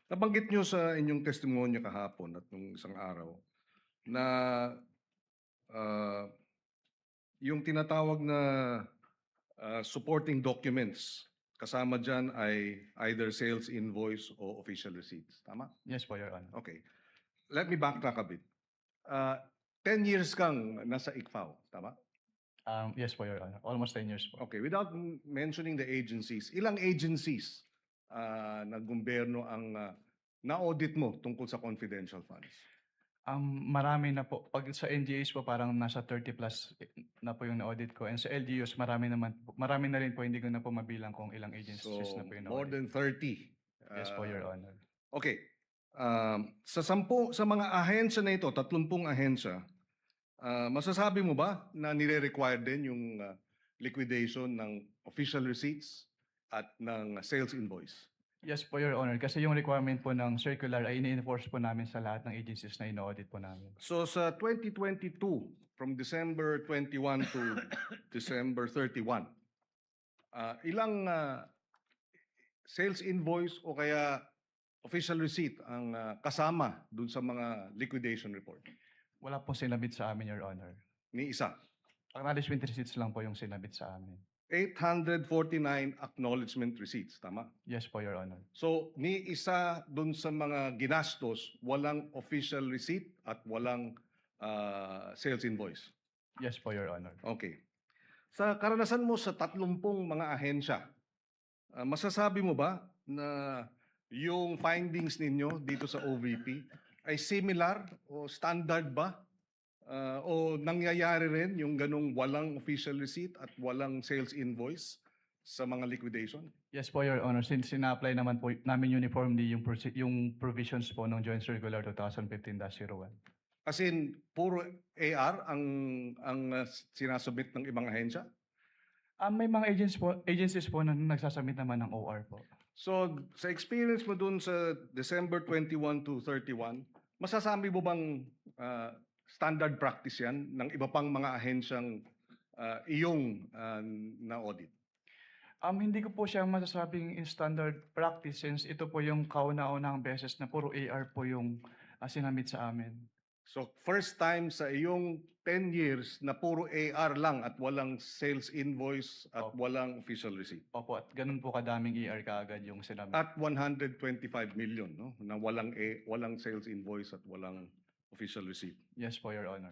Nabanggit niyo sa inyong testimonya kahapon at nung isang araw na, ah, yung tinatawag na, supporting documents, kasama diyan ay either sales invoice o official receipts, tama? Yes po, Your Honor. Okay. Let me backtrack a bit. Ah, 10 years kang nasa ICFAO, tama? Yes po, Your Honor. Almost 10 years po. Okay, without mentioning the agencies, ilang agencies, ng gobyerno ang, na-audit mo tungkol sa confidential funds? Marami na po. Pag sa NGAs po parang nasa 30 plus na po yung na-audit ko. And sa LGUs marami naman po. Marami na rin po, hindi ko na po mabilang kung ilang agencies So, na po yung more na-audit. than 30. Yes po, Your Ah, Honor. Okay. Sa mga ahensya na ito, 30 ahensya, masasabi mo ba na nire-require din yung liquidation ng official receipts at ng sales invoice? Yes po, Your Honor. Kasi yung requirement po ng circular ay ini-enforce po namin sa lahat ng agencies na ina-audit po namin. So sa 2022, from December 21 to December 31, ilang sales invoice o kaya official receipt ang kasama dun sa mga liquidation report? Wala po sinabit sa amin, Your Honor. Ni isa. Acknowledgement receipts lang po yung sinabit sa amin. 849 acknowledgement receipts, tama? Yes po, Your Honor. So, ni isa dun sa mga ginastos, walang official receipt at walang sales invoice. Yes po, Your Honor. Okay. Sa karanasan mo sa 30 mga ahensya, masasabi mo ba na yung findings ninyo dito sa OVP ay similar o standard ba? O nangyayari rin yung ganong walang official receipt at walang sales invoice sa mga liquidation? Yes po, Your Honor. Since sina-apply naman po namin uniformly yung provisions po ng Joint Circular 2015-01. As in, puro AR ang sinasubmit ng ibang ahensya? May mga agencies po na nagsasubmit naman ng OR po. So, sa experience mo dun sa December 21 to 31, masasabi mo bang standard practice yan ng iba pang mga ahensyang iyong na-audit? Hindi ko po siya masasabing in standard practice since ito po yung kauna-unahang beses na puro AR po yung sinamit sa amin. So, first time sa iyong 10 years na puro AR lang at walang sales invoice at Opo. walang official receipt. Opo, at ganun po kadaming AR kaagad yung sinamit. At 125 million, no? Na walang sales invoice at walang official receipt. Yes po, Your Honor.